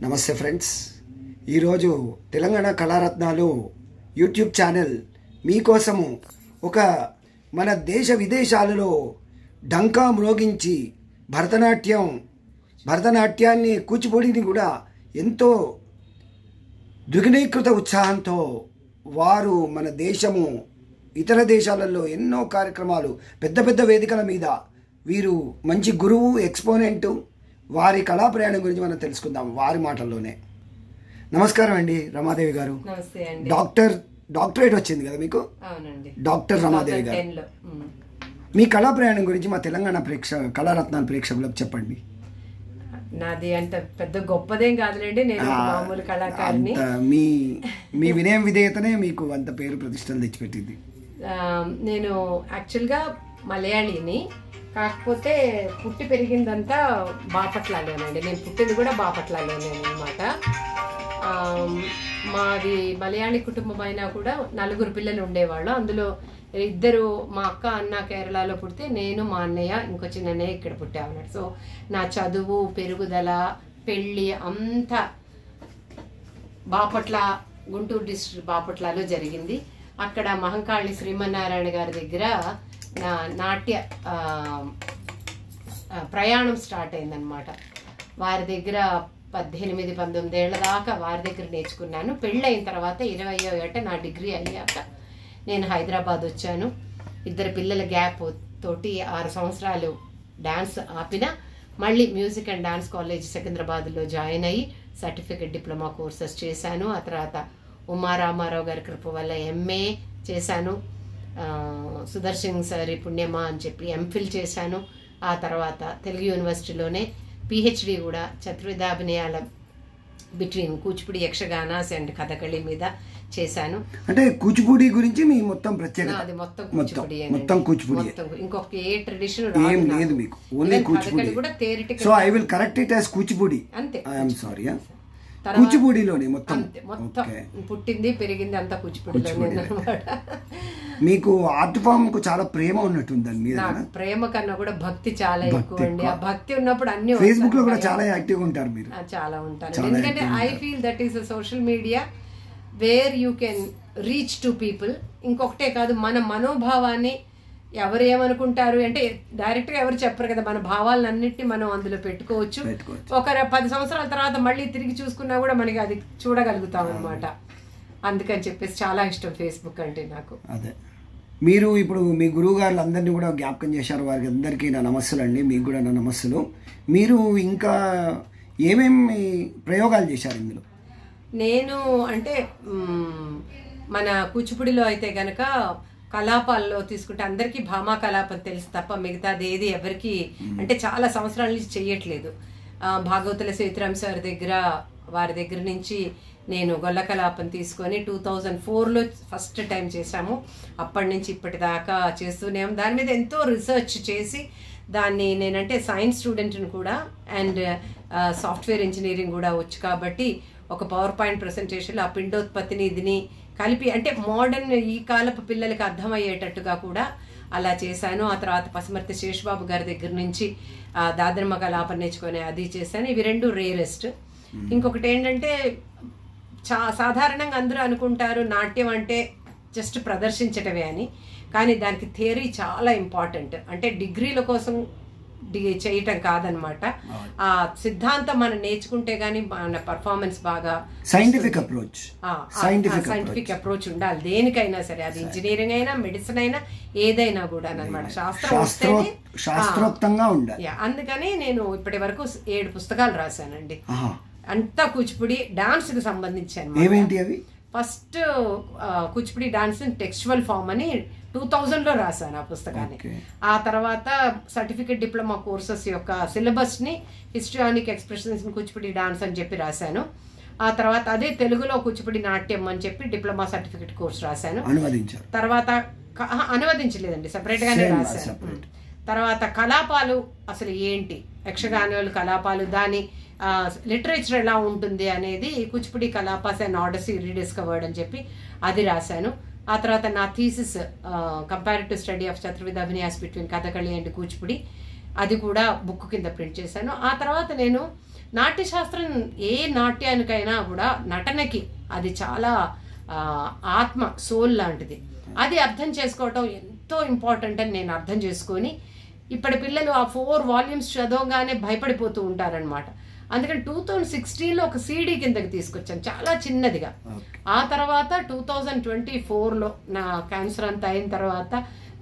నమస్తే ఫ్రెండ్స్, ఈరోజు Telangana కళారత్నాలు YouTube channel మీకోసము ఒక మన దేశ విదేశాలలో డంకా మ్రోగించి భరతనాట్యాన్ని కూచిపూడిని కూడా ఎంతో ద్విగుణీకృత ఉత్సాహంతో వారు మన దేశము ఇతర దేశాలలో ఎన్నో కార్యక్రమాలు పెద్ద పెద్ద వేదికల మీద వీరు మంచి గురువు ఎక్స్పోనెంట్ వారి కళా ప్రయాణం గురించి మనం తెలుసుకుందాం వారి మాటల్లోనే. నమస్కారం అండి రమాదేవి గారు. డాక్టరేట్ వచ్చింది కదా మీకు? డాక్టర్ రమాదేవి గారు, మీ కళా ప్రయాణం గురించి మా తెలంగాణ కళారత్నాల ప్రేక్షకులకు చెప్పండి. నాది అంత పెద్ద గొప్పదేం కాదులేండి, నేను మామూలు కళాకారిని. మీ వినయం విధేయతనే మీకు అంత పేరు ప్రతిష్టలు తెచ్చిపెట్టింది. నేను యాక్చువల్గా మలయాళీని, కాకపోతే పుట్టి పెరిగిందంతా బాపట్లలోనండి. నేను పుట్టింది కూడా బాపట్లలోనే అనమాట. మాది మలయాళీ కుటుంబం అయినా కూడా 4 పిల్లలు ఉండేవాళ్ళు. అందులో 2 మా అక్క అన్న కేరళలో పుడితే, నేను మా అన్నయ్య ఇంకో చిన్న అన్నయ్య ఇక్కడ పుట్టామన్నాడు. సో నా చదువు పెరుగుదల పెళ్ళి అంతా బాపట్ల, గుంటూరు డిస్ట్రిక్ట్ బాపట్లలో జరిగింది. అక్కడ మహంకాళి శ్రీమన్నారాయణ గారి దగ్గర నా నాట్య ప్రయాణం స్టార్ట్ అయిందనమాట. వారి దగ్గర 18-19 ఏళ్ల దాకా వారి దగ్గర నేర్చుకున్నాను. పెళ్ళైన తర్వాత 20వ ఏట నా డిగ్రీ అయ్యాక నేను హైదరాబాద్ వచ్చాను. 2 పిల్లల గ్యాప్ తోటి 6 సంవత్సరాలు డాన్స్ ఆపిన, మళ్ళీ మ్యూజిక్ అండ్ డాన్స్ కాలేజ్ సికింద్రాబాద్లో జాయిన్ అయ్యి సర్టిఫికెట్ డిప్లొమా కోర్సెస్ చేశాను. ఆ తర్వాత ఉమారామారావు గారి కృప వల్ల MA చేశాను. సుదర్శన్ సారి పుణ్యమా అని చెప్పి MPhil చేశాను. ఆ తర్వాత తెలుగు యూనివర్సిటీలోనే PhD కూడా చతుర్విధాభినయాల బిట్వీన్ కూచిపూడి, యక్షగానాస్ అండ్ కథకళి మీద చేశాను. అంటే కూచిపూడి గురించి మీ మొత్తం ప్రత్యేకత? అది మొత్తం కూచిపూడి, ఇంకొక ఏ ట్రెడిషన్ లేదు మీకు, ఓన్లీ కూచిపూడి కూడా theoretical. So I will correct it as Kuchipudi. అంతే, ఐ యామ్ సారీ. కూచిపూడిలోనే మొత్తం పుట్టింది పెరిగింది అంతా కూచిపూడిలోనే అన్నమాట. మీకు ఆర్ట్ ఫామ్ కు చాలా ప్రేమ ఉన్నట్టుంది దాని మీద. ప్రేమ కన్నా కూడా భక్తి చాలా ఎక్కువ అండి. ఆ భక్తి ఉన్నప్పుడు అన్ని ఫేస్బుక్ లో కూడా చాలా యాక్టివ్ ఉంటారు మీరు. చాలా ఉంటారు, ఎందుకంటే I feel that is a social media where you can reach to people. ఇంకొకటే కాదు, మన మనోభావాన్ని ఎవరు ఏమనుకుంటారు అంటే డైరెక్ట్ గా ఎవరు చెప్పరు కదా, మన భావాలన్నింటినీ మనం అందులో పెట్టుకోవచ్చు. ఒక 10 సంవత్సరాల తర్వాత మళ్ళీ తిరిగి చూసుకున్నా కూడా మనకి అది చూడగలుగుతాం అనమాట. అందుకని చెప్పేసి చాలా ఇష్టం ఫేస్బుక్ అంటే నాకు. అదే, మీరు ఇప్పుడు మీ గురువు గారు అందరినీ కూడా జ్ఞాపకం చేశారు. వారికి అందరికీ నా నమస్సులు అండి, మీకు కూడా నా నమస్సులు. మీరు ఇంకా ఏమేమి ప్రయోగాలు చేశారు ఇందులో? నేను అంటే మన కూచిపూడిలో అయితే గనక కలాపాల్లో తీసుకుంటే అందరికీ భామా కలాపం తెలుసు తప్ప మిగతాది ఏది ఎవరికి అంటే చాలా సంవత్సరాల నుంచి చెయ్యట్లేదు. భాగవతుల సీతారాం సార్ దగ్గర, వారి దగ్గర నుంచి నేను గొల్ల కలాపం తీసుకొని 2004లో ఫస్ట్ టైం చేశాము. అప్పటి నుంచి ఇప్పటిదాకా చేస్తూనే దాని మీద ఎంతో రీసెర్చ్ చేసి దాన్ని, నేనంటే సైన్స్ స్టూడెంట్ని కూడా అండ్ సాఫ్ట్వేర్ ఇంజనీరింగ్ కూడా వచ్చు కాబట్టి ఒక పవర్ పాయింట్ ప్రెసెంటేషన్లో ఆ పిండోత్పత్తిని ఇదిని కలిపి అంటే మోడర్న్ ఈ కాలపు పిల్లలకి అర్థమయ్యేటట్టుగా కూడా అలా చేశాను. ఆ తర్వాత పసుమర్తి శేషబాబు గారి దగ్గర నుంచి దాద్రమ్మ కలాపం నేర్చుకొని అది చేశాను. ఇవి 2 రేరెస్ట్. ఇంకొకటి ఏంటంటే సాధారణంగా అందరూ అనుకుంటారు నాట్యం అంటే జస్ట్ ప్రదర్శించటమే అని, కానీ దానికి థియరీ చాలా ఇంపార్టెంట్. అంటే డిగ్రీల కోసం చేయటం కాదనమాట. ఆ సిద్ధాంతం మనం నేర్చుకుంటే గానీ మన పర్ఫార్మెన్స్ బాగా సైంటిఫిక్ అప్రోచ్ ఉండాలి దేనికైనా సరే, అది ఇంజనీరింగ్ అయినా మెడిసిన్ అయినా ఏదైనా కూడా అనమాట. శాస్త్రోక్తంగా ఉండాలి. అందుకని నేను ఇప్పటి వరకు 7 పుస్తకాలు రాశానండి. అంతా కూచిపూడి డాన్స్ కి సంబంధించి. First Kuchipudi dance textual form అని 2000లో రాశాను ఆ పుస్తకాన్ని. ఆ తర్వాత సర్టిఫికెట్ డిప్లొమా కోర్సెస్ యొక్క సిలబస్ ని histrionic expressions in Kuchipudi dance అని చెప్పి రాశాను. ఆ తర్వాత అదే తెలుగులో కూచిపూడి నాట్యం అని చెప్పి డిప్లొమా సర్టిఫికెట్ కోర్స్ రాశాను. తర్వాత అనువదించలేదండి, సెపరేట్ గానే రాశాను. తర్వాత కలాపాలు అసలు ఏంటి, యక్షగానాలు కలాపాలు, దాని లిటరేచర్ ఎలా ఉంటుంది అనేది కూచిపూడి కలాపాస్ అండ్ ఆడసీ రీడిస్కవర్డ్ అని చెప్పి అది రాశాను. ఆ తర్వాత నా థీసిస్ కంపారిటివ్ స్టడీ ఆఫ్ చతుర్విధ అభినయాస్ బిట్వీన్ కథకళి అండ్ కూచిపూడి, అది కూడా బుక్ కింద ప్రింట్ చేశాను. ఆ తర్వాత నేను నాట్యశాస్త్రం ఏ నాట్యానికైనా కూడా నటనకి అది చాలా ఆత్మ సోల్ లాంటిది. అది అర్థం చేసుకోవటం ఎంతో ఇంపార్టెంట్ అని నేను అర్థం చేసుకొని, ఇప్పటి పిల్లలు ఆ 4 వాల్యూమ్స్ చదవగానే భయపడిపోతూ ఉంటారనమాట. అందుకని 2016లో ఒక సీడీ కిందకి తీసుకొచ్చాను, చాలా చిన్నదిగా. ఆ తర్వాత 2024లో నా క్యాన్సర్ అంతా అయిన తర్వాత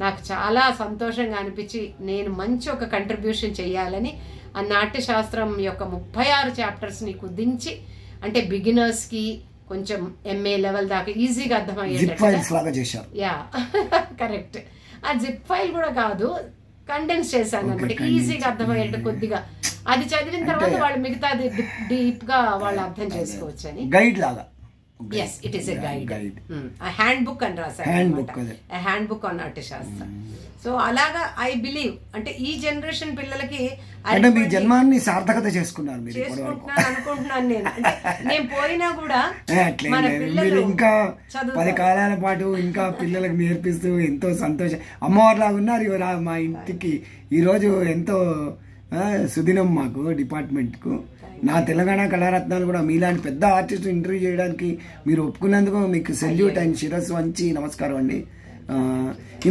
నాకు చాలా సంతోషంగా అనిపించి నేను మంచి ఒక కంట్రిబ్యూషన్ చేయాలని ఆ నాట్యశాస్త్రం యొక్క 36 చాప్టర్స్ని కుదించి, అంటే బిగినర్స్కి కొంచెం MA లెవెల్ దాకా ఈజీగా అర్థమయ్యేటట్టు. Yeah correct. ఆ జిప్ ఫైల్ కూడా కాదు, కండెన్స్ చేశాను అనమాట, ఈజీగా అర్థమయ్యేట్టు కొద్దిగా. అది చదివిన తర్వాత వాళ్ళు మిగతాది డీప్ గా వాళ్ళు అర్థం చేసుకోవచ్చు అని. గైడ్ లాగా. Yes, it is a guide. A handbook అని రాశారు, a handbook on Natyashastra. So అలాగా ఐ బిలీవ్, అంటే ఈ జనరేషన్ పిల్లలకి అంటే మీ జన్మాన్ని సార్థకత చేసుకున్నాను అనుకుంటున్నాను నేను పోయినా కూడా మన పిల్లలు ఇంకా 10 కాలాల పాటు ఇంకా పిల్లలకు నేర్పిస్తూ ఎంతో సంతోషం. అమ్మవారు లాగా ఉన్నారు మా ఇంటికి ఈరోజు. ఎంతో సుదినం మాకు డిపార్ట్మెంట్కు. నా తెలంగాణ కళారత్నాలు కూడా మీలాంటి పెద్ద ఆర్టిస్ట్ ఇంటర్వ్యూ చేయడానికి మీరు ఒప్పుకున్నందుకు మీకు సెల్యూట్ అండ్ శిరస్సు వంచి నమస్కారం అండి.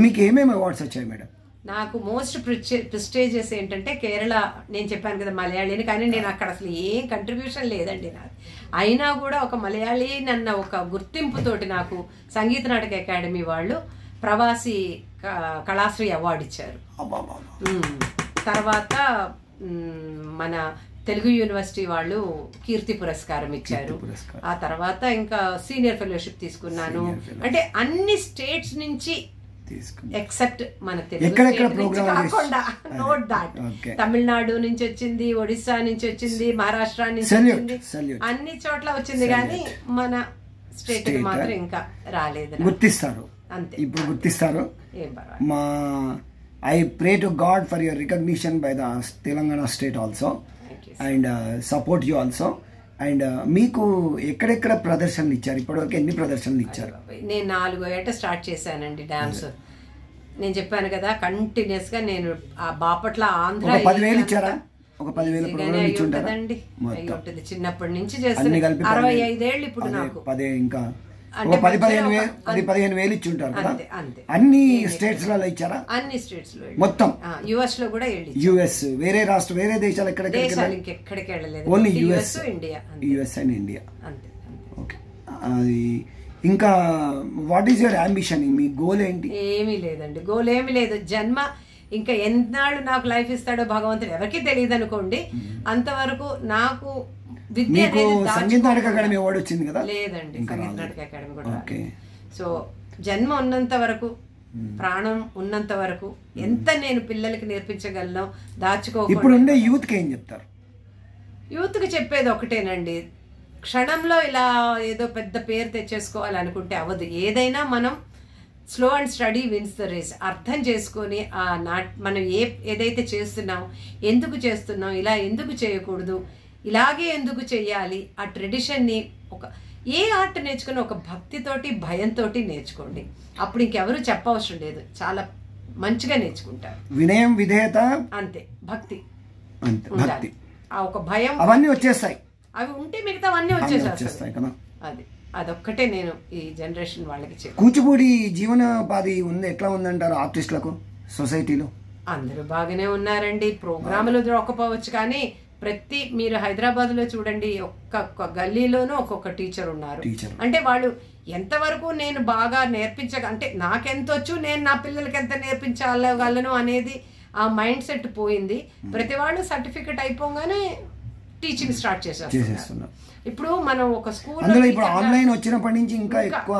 మీకు ఏమేమి అవార్డ్స్ వచ్చాయి మేడం? నాకు మోస్ట్ ప్రెస్టేజియస్ ఏంటంటే కేరళ, నేను చెప్పాను కదా మలయాళీని, కానీ నేను అక్కడ అసలు ఏం కంట్రిబ్యూషన్ లేదండి నాకు. అయినా కూడా ఒక మలయాళీ నన్న ఒక గుర్తింపుతోటి నాకు సంగీత నాటక అకాడమీ వాళ్ళు ప్రవాసి కళాశ్రీ అవార్డు ఇచ్చారు. తర్వాత మన తెలుగు యూనివర్సిటీ వాళ్ళు కీర్తి పురస్కారం ఇచ్చారు. ఆ తర్వాత ఇంకా సీనియర్ ఫెలోషిప్ తీసుకున్నాను. అంటే అన్ని స్టేట్స్ నుంచి ఎక్సెప్ట్ మన తెలుగు కాకుండా, నోట్ దాట్, తమిళనాడు నుంచి వచ్చింది, ఒడిస్సా నుంచి వచ్చింది, మహారాష్ట్ర నుంచి వచ్చింది, అన్ని చోట్ల వచ్చింది, కానీ మన స్టేట్ కి మాత్రం ఇంకా రాలేదు. గుర్తిస్తారు అంతే, ఇప్పుడు గుర్తిస్తారు. ఏం పర్వాలేదు. మా I pray to God for your recognition by the Telangana state also and support you also. And మీకు ఎక్కడెక్కడ ప్రదర్శనలు ఇచ్చారు? ఇప్పటివరకు ఎన్ని ప్రదర్శనలు ఇచ్చారు? నేను 4 ఏట స్టార్ట్ చేశానండి డాన్స్. నేను చెప్పాను కదా కంటిన్యూస్ గా నేను ఆ బాపట్ల ఆంధ్ర 10,000 ఇచ్చారా? ఒక 10,000 ప్రోగ్రామ్ ఇచ్చుంటారా? ఉంటుంది, చిన్నప్పటి నుంచి చేస్తాను. 65 ఏళ్ళు ఇప్పుడు నాకు. 10 ఇంకా 10-15,000 ఇచ్చుంటారు కదా. అన్ని స్టేట్స్ లో ఇచ్చారా? అన్ని స్టేట్స్ లో మొత్తం. యుఎస్ లో కూడా యుఎస్, వేరే రాష్ట్రం, వేరే దేశాలు ఎక్కడికి వెళ్ళలేదు. Only US, India. US and India. Okay. అది ఇంకా what is your ambition? Me goal ఏంటి? ఏమీ లేదండి, గోల్ ఏమీ లేదు. జన్మ ఇంకా ఎన్నాళ్ళు నాకు లైఫ్ ఇస్తాడో భగవంతుడు ఎవరికి తెలియదు అనుకోండి. అంతవరకు నాకు సంగీత నాటక అకాడమీ అవార్డు వచ్చింది కదా? లేదండి, సంగీత నాటక అకాడమీ కూడా. సో జన్మ ఉన్నంత వరకు, ప్రాణం ఉన్నంత వరకు ఎంత నేను పిల్లలకి నేర్పించగలను దాచుకోకుండా. ఇప్పుడు ఉండే యూత్ కి ఏం చెప్తారు? యూత్ కి చెప్పేది ఒకటేనండి, క్షణంలో ఇలా ఏదో పెద్ద పేరు తెచ్చేసుకోవాలనుకుంటే అవ్వదు. ఏదైనా మనం slow and steady wins the race. అర్థం చేసుకొని మనం ఏదైతే చేస్తున్నాం, ఎందుకు చేస్తున్నాం, ఇలా ఎందుకు చేయకూడదు, ఇలాగే ఎందుకు చెయ్యాలి, ఆ ట్రెడిషన్ని ఏ ఆర్ట్ నేర్చుకుని ఒక భక్తితోటి భయంతోటి నేర్చుకోండి. అప్పుడు ఇంకెవరు చెప్పవసరం లేదు, చాలా మంచిగా నేర్చుకుంటారు. వినయం, విధేయత, అంతే, భక్తి, భక్తి, ఆ ఒక భయం, అవన్నీ వచ్చేస్తాయి. అవి ఉంటే మిగతా అవన్నీ వచ్చేస్తాయి కదా. అదొక్కటే నేను ఈ జనరేషన్ వాళ్ళకి చెప్పాను. కూచిపూడి జీవనోపాధి ఉంది, ఎట్లా ఉందంటారు ఆర్టిస్టులకు సొసైటీలో? అందరూ బాగానే ఉన్నారండి. ప్రోగ్రాములు దొరకపోవచ్చు, కానీ మీరు హైదరాబాద్ లో చూడండి, ఒక్కొక్క గల్లీలోనూ ఒక్కొక్క టీచర్ ఉన్నారు. అంటే వాళ్ళు ఎంతవరకు నేను బాగా అంటే నాకెంతొచ్చు, నేను నా పిల్లలకి ఎంత నేర్పించగలను అనేది ఆ మైండ్ సెట్ పోయింది. ప్రతి వాళ్ళు సర్టిఫికెట్ అయిపోగానే టీచింగ్ స్టార్ట్ చేసేస్తున్నారు. ఇప్పుడు మనం ఒక ఆన్లైన్ వచ్చినప్పటి నుంచి ఇంకా ఎక్కువ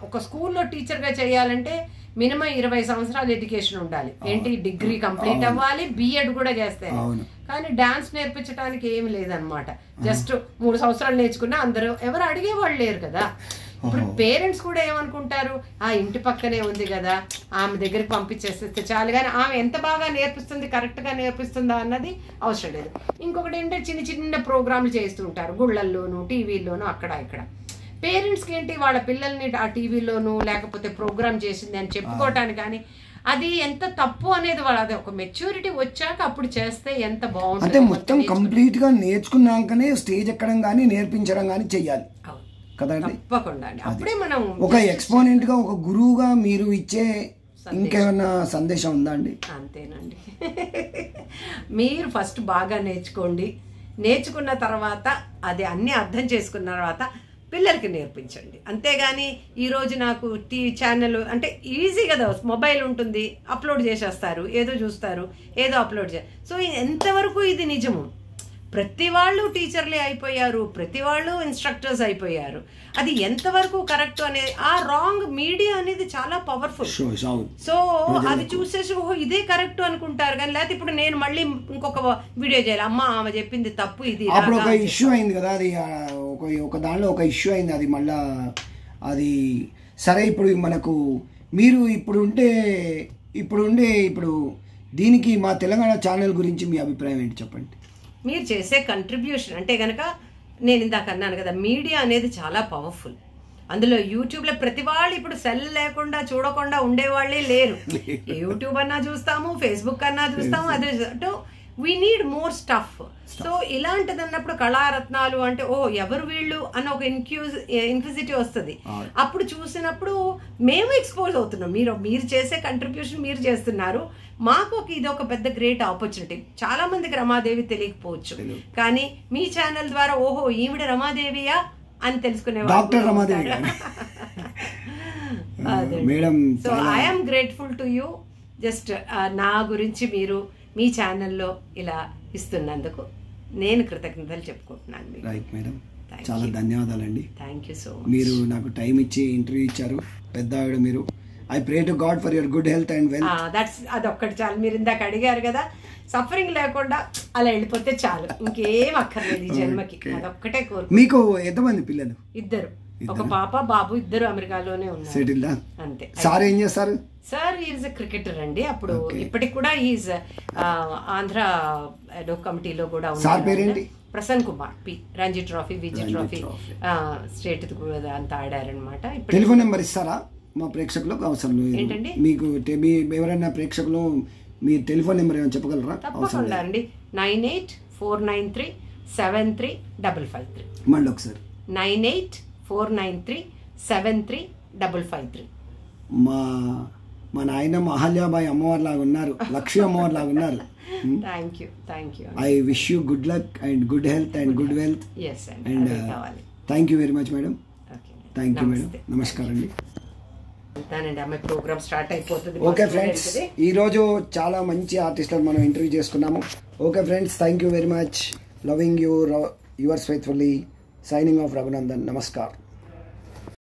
ఒక స్కూల్లో టీచర్ గా చేయాలంటే మినిమం 20 సంవత్సరాల ఎడ్యుకేషన్ ఉండాలి. ఏంటి, డిగ్రీ కంప్లీట్ అవ్వాలి, బిఎడ్ కూడా చేస్తే. కానీ డాన్స్ నేర్పించడానికి ఏమి లేదనమాట. జస్ట్ 3 సంవత్సరాలు నేర్చుకున్నా అందరూ ఎవరు అడిగేవాళ్ళు లేరు కదా. ఇప్పుడు పేరెంట్స్ కూడా ఏమనుకుంటారు, ఆ ఇంటి పక్కనే ఉంది కదా, ఆమె దగ్గరికి పంపించేస్తే చాలు, కానీ ఆమె ఎంత బాగా నేర్పిస్తుంది, కరెక్ట్ గా నేర్పిస్తుందా అన్నది అవసరం లేదు. ఇంకొకటి ఏంటంటే చిన్న చిన్న ప్రోగ్రాంలు చేస్తూ ఉంటారు గుళ్ళల్లోనూ, టీవీల్లోనూ, అక్కడ ఇక్కడ. పేరెంట్స్కి ఏంటి, వాళ్ళ పిల్లల్ని ఆ టీవీలోనూ లేకపోతే ప్రోగ్రామ్ చేసింది అని చెప్పుకోవటానికి కానీ అది ఎంత తప్పు అనేది వాళ్ళు అది ఒక మెచ్యూరిటీ వచ్చాక అప్పుడు చేస్తే ఎంత అంటే బాగుంటుంది. మొత్తం కంప్లీట్ గా నేర్చుకున్నాకనే స్టేజ్ ఎక్కడం కానీ నేర్పించడం కానీ చెయ్యాలి కదండి. తప్పకుండా అండి. అప్పుడే మనం ఒక ఎక్స్పోనెంట్ గా ఒక గురువుగా మీరు ఇచ్చే ఇంకేమన్నా సందేశం ఉందా అండి? అంతేనండి. మీరు ఫస్ట్ బాగా నేర్చుకోండి. నేర్చుకున్న తర్వాత అది అన్నీ అర్థం చేసుకున్న తర్వాత పిల్లలకి నేర్పించండి. అంతేగాని ఈరోజు నాకు టీవీ ఛానల్ అంటే ఈజీ కదా, మొబైల్ ఉంటుంది, అప్లోడ్ చేసేస్తారు, ఏదో చూస్తారు, ఏదో అప్లోడ్ సో ఎంతవరకు ఇది నిజము? ప్రతి వాళ్ళు టీచర్లే అయిపోయారు, ప్రతి వాళ్ళు ఇన్స్ట్రక్టర్స్ అయిపోయారు. అది ఎంతవరకు కరెక్ట్ అనేది ఆ రాంగ్ మీడియా అనేది చాలా పవర్ఫుల్. సో అది చూసేసి ఓహో ఇదే కరెక్ట్ అనుకుంటారు. కానీ లేకపోతే ఇప్పుడు నేను మళ్ళీ ఇంకొక వీడియో చేయాలి, అమ్మ ఆమె చెప్పింది తప్పు, ఇది అప్పుడు ఒక ఇష్యూ అయింది కదా, అది ఒక దానిలో ఒక ఇష్యూ అయింది, అది మళ్ళా అది సరే. ఇప్పుడు మనకు మీరు ఇప్పుడు దీనికి మా తెలంగాణ ఛానల్ గురించి మీ అభిప్రాయం ఏంటి చెప్పండి. మీరు చేసే కంట్రిబ్యూషన్ అంటే కనుక నేను ఇందాక అన్నాను కదా, మీడియా అనేది చాలా పవర్ఫుల్. అందులో యూట్యూబ్లో ప్రతి వాళ్ళు ఇప్పుడు సెల్ లేకుండా చూడకుండా ఉండేవాళ్ళే లేరు. యూట్యూబ్ అన్నా చూస్తాము, ఫేస్బుక్ అన్నా చూస్తాము. అదే we need more stuff. So ఇలాంటిది అన్నప్పుడు కళారత్నాలు అంటే ఓ ఎవరు వీళ్ళు అన్న ఒక ఇన్క్విజిటీ వస్తుంది. అప్పుడు చూసినప్పుడు మేము ఎక్స్పోజ్ అవుతున్నాం. మీరు చేసే కంట్రిబ్యూషన్ మీరు చేస్తున్నారు. మాకు ఇది ఒక పెద్ద గ్రేట్ ఆపర్చునిటీ. చాలా మందికి రమాదేవి తెలియకపోవచ్చు, కానీ మీ ఛానల్ ద్వారా ఓహో ఈవిడ రమాదేవియా అని తెలుసుకునే doctor Ramadevi. So I'm grateful to you. Just నా గురించి మీరు మీ ఛానల్లో ఇలా ఇస్తున్నందుకు నేను కృతజ్ఞతలు చెప్పుకుంటున్నాను. రైట్ మేడం, చాలా ధన్యవాదాలండి. Thank you so much. మీరు నాకు టైం ఇచ్చి ఇంటర్వ్యూ ఇచ్చారు. పెద్ద ఆవిడ మీరు. I pray to God for your good health and wealth. అదొక్కటి చాలు. మీరు ఇందాక అడిగారు కదా, సఫరింగ్ లేకుండా అలా వెళ్ళిపోతే చాలు, ఇంకేం అక్కర్లేదు ఈ జన్మకి. అదొక్కటే కోరు. మీకు ఎంతమంది పిల్లలు? ఇద్దరు, ఒక పాప బాబు, ఇద్దరు అమెరికాలోనే ఉన్నారు. సెటిల్డా? అంతే. సార్ ఏం చేస్తారు? సార్ ఈజ్ క్రికెటర్ అండి. అప్పుడు ఇప్పటికి కూడా ఈజ్ ఆంధ్ర కమిటీలో కూడా ఉన్నారు. Prasan Kumar P. Ranji trophy, Vizzy trophy, state అంతా ఆడారనమాట. టెలిఫోన్ నెంబర్ ఇస్తారా మా ప్రేక్షకులకు? అవసరం ఏంటండి మీకు ఎవరైనా ప్రేక్షకులు మీ టెలిఫోన్ నెంబర్ ఏమైనా చెప్పగలరా? తప్పకుండా అండి. 9849373553. మళ్ళీ ఒకసారి 9849373553. మా నాయనమ్మ అహల్యాబాయి అమ్మవారి లాగా ఉన్నారు, లక్ష్మీ అమ్మవారి లాగా ఉన్నారు. Thank you. I wish you good luck and good health and good wealth. And thank you very much madam. Thank you madam. నమస్కారం అండి. ఓకే ఫ్రెండ్స్, ఈరోజు చాలా మంచి ఆర్టిస్టులను మనం ఇంటర్వ్యూ చేసుకున్నాము. Okay friends, thank you very much. Loving you, yours faithfully. Signing off Raghunandan. నమస్కారం.